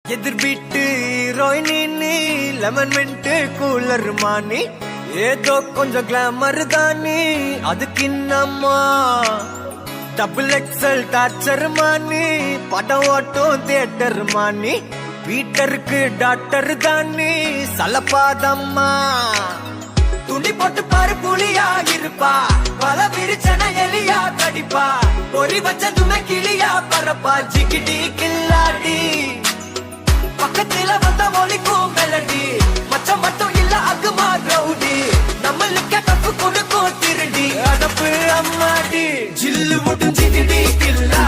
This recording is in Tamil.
எதிர் வீட்டு ஹீரோயினி லெமன் மின்ட்டு கூலர் மானி ஏதோ கொஞ்சம் கிளாமர் தானி அதுக்கு இன்னம்மா டபுள் எக்ஸல் டார்ச்சர் மானி படம் ஓட்டும் தியேட்டர் மானி வீட்டருக்கு டாக்டர் தானி சலப்பாதம்மா துணி போட்டு பாரு புலியா இருப்பா பல விரிச்சன எலியா கடிப்பா பொறி வச்சதுமே கிளியா பரப்பா ஜிகிடி கில்லாடி பக்கத்துல வந்த ஒலிக்கும் மெலடி மச்சம் மட்டும் இல்ல அகுமா ரவுடி நம்மளுக்கு தப்பு கொடுக்கும் திருடி அதப்பு அம்மாடி ஜில்லு முட்டும் ஜிகிடி கில்லா